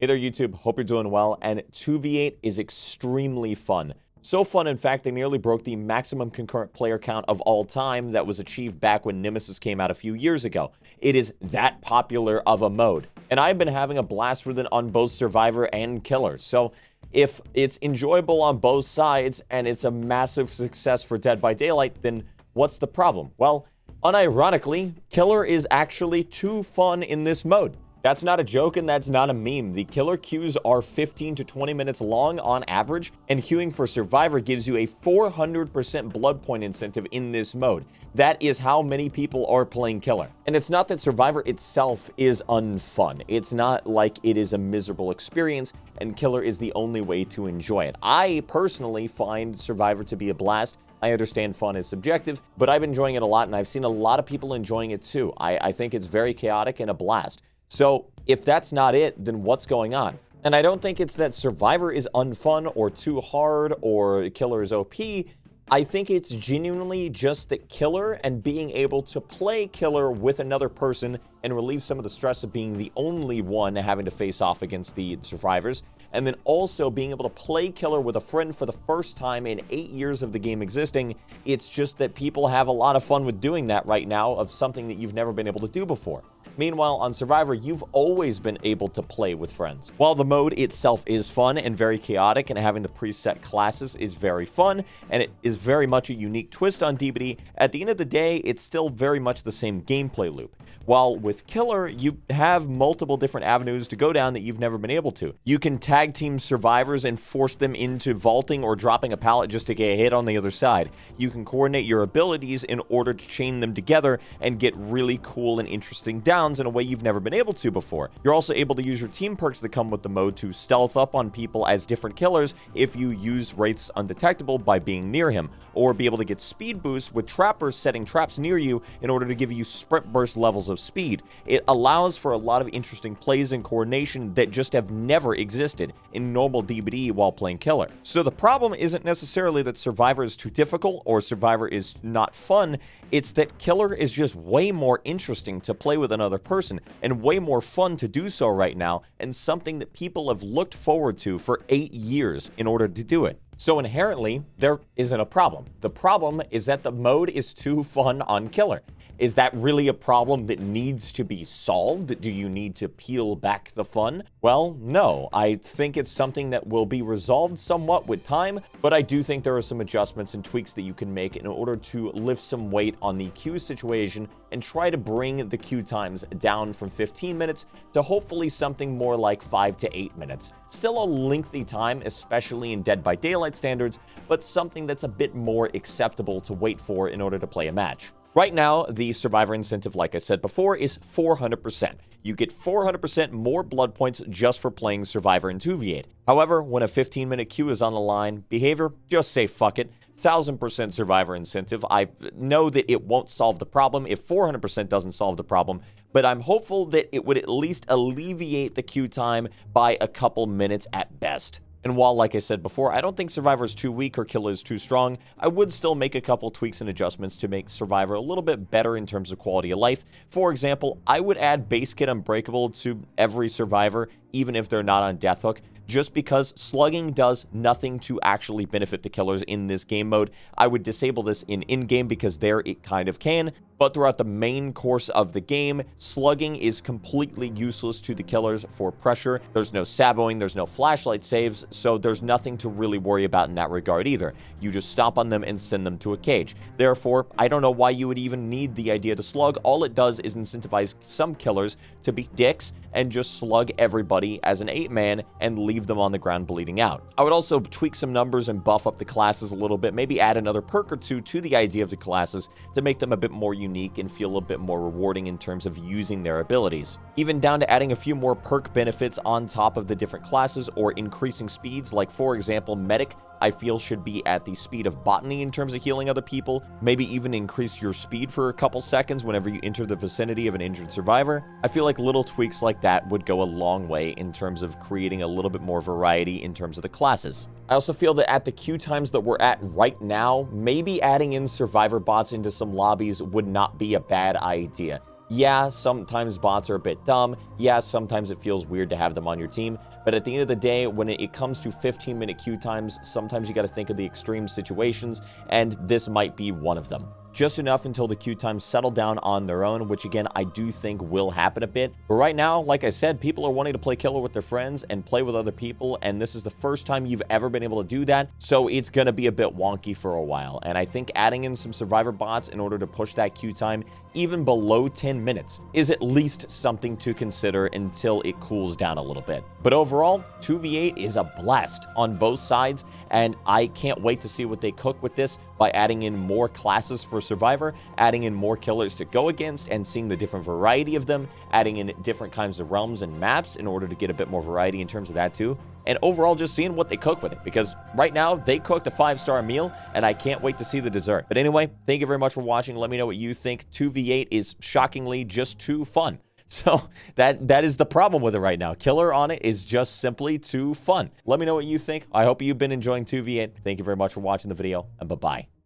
Hey there, YouTube. Hope you're doing well. And 2v8 is extremely fun. So fun, in fact, they nearly broke the maximum concurrent player count of all time that was achieved back when Nemesis came out a few years ago. It is that popular of a mode. And I've been having a blast with it on both Survivor and Killer. So if it's enjoyable on both sides and it's a massive success for Dead by Daylight, then what's the problem? Well, unironically, Killer is actually too fun in this mode. That's not a joke and that's not a meme. The killer queues are 15 to 20 minutes long on average, and queuing for Survivor gives you a 400% blood point incentive in this mode. That is how many people are playing Killer. And it's not that Survivor itself is unfun. It's not like it is a miserable experience, and Killer is the only way to enjoy it. I personally find Survivor to be a blast. I understand fun is subjective, but I've been enjoying it a lot, and I've seen a lot of people enjoying it too. I think it's very chaotic and a blast. So if that's not it, then what's going on? And I don't think it's that Survivor is unfun or too hard or Killer is OP. I think it's genuinely just that Killer and being able to play Killer with another person and relieve some of the stress of being the only one having to face off against the survivors, and then also being able to play Killer with a friend for the first time in 8 years of the game existing. It's just that people have a lot of fun with doing that right now, of something that you've never been able to do before. Meanwhile, on Survivor, you've always been able to play with friends. While the mode itself is fun and very chaotic, and having the preset classes is very fun, and it is very much a unique twist on DBD, at the end of the day, it's still very much the same gameplay loop. While with Killer, you have multiple different avenues to go down that you've never been able to. You can tag team survivors and force them into vaulting or dropping a pallet just to get a hit on the other side. You can coordinate your abilities in order to chain them together and get really cool and interesting downs in a way you've never been able to before. You're also able to use your team perks that come with the mode to stealth up on people as different killers if you use Wraith's Undetectable by being near him, or be able to get speed boosts with trappers setting traps near you in order to give you sprint burst levels of speed. It allows for a lot of interesting plays and coordination that just have never existed in normal DBD while playing Killer. So the problem isn't necessarily that Survivor is too difficult or Survivor is not fun, it's that Killer is just way more interesting to play with another person and way more fun to do so right now, and something that people have looked forward to for 8 years in order to do it. So inherently, there isn't a problem. The problem is that the mode is too fun on Killer. Is that really a problem that needs to be solved? Do you need to peel back the fun? Well, no. I think it's something that will be resolved somewhat with time, but I do think there are some adjustments and tweaks that you can make in order to lift some weight on the queue situation and try to bring the queue times down from 15 minutes to hopefully something more like 5 to 8 minutes. Still a lengthy time, especially in Dead by Daylight standards, but something that's a bit more acceptable to wait for in order to play a match. Right now, the Survivor incentive, like I said before, is 400%. You get 400% more blood points just for playing Survivor in 2v8. However, when a 15-minute queue is on the line, behavior, just say fuck it. 1000% Survivor incentive. I know that it won't solve the problem if 400% doesn't solve the problem, but I'm hopeful that it would at least alleviate the queue time by a couple minutes at best. And while, like I said before, I don't think Survivor is too weak or Killer is too strong, I would still make a couple tweaks and adjustments to make Survivor a little bit better in terms of quality of life. For example, I would add Base Kit Unbreakable to every Survivor, even if they're not on Death Hook, just because slugging does nothing to actually benefit the killers in this game mode. I would disable this in-game because there it kind of can, but throughout the main course of the game, slugging is completely useless to the killers for pressure. There's no saboing, there's no flashlight saves, so there's nothing to really worry about in that regard either. You just stomp on them and send them to a cage. Therefore, I don't know why you would even need the idea to slug. All it does is incentivize some killers to be dicks and just slug everybody as an 8-man and leave them on the ground bleeding out. I would also tweak some numbers and buff up the classes a little bit, maybe add another perk or two to the idea of the classes to make them a bit more unique and feel a bit more rewarding in terms of using their abilities. Even down to adding a few more perk benefits on top of the different classes or increasing speeds, like for example, Medic, I feel should be at the speed of Botany in terms of healing other people, maybe even increase your speed for a couple seconds whenever you enter the vicinity of an injured survivor. I feel like little tweaks like that would go a long way in terms of creating a little bit more variety in terms of the classes. I also feel that at the queue times that we're at right now, maybe adding in survivor bots into some lobbies would not be a bad idea. Yeah, sometimes bots are a bit dumb. Yeah, sometimes it feels weird to have them on your team. But at the end of the day, when it comes to 15-minute queue times, sometimes you got to think of the extreme situations, and this might be one of them. Just enough until the queue times settle down on their own, which again, I do think will happen a bit. But right now, like I said, people are wanting to play Killer with their friends and play with other people, and this is the first time you've ever been able to do that, so it's going to be a bit wonky for a while. And I think adding in some survivor bots in order to push that queue time even below 10 minutes is at least something to consider until it cools down a little bit. But overall, 2v8 is a blast on both sides, and I can't wait to see what they cook with this by adding in more classes for Survivor, adding in more killers to go against, and seeing the different variety of them, adding in different kinds of realms and maps in order to get a bit more variety in terms of that too. And overall, just seeing what they cook with it, because right now they cooked a 5-star meal, and I can't wait to see the dessert. But anyway, thank you very much for watching. Let me know what you think. 2v8 is shockingly just too fun. So that is the problem with it right now. Killer on it is just simply too fun. Let me know what you think. I hope you've been enjoying 2v8. Thank you very much for watching the video, and bye-bye.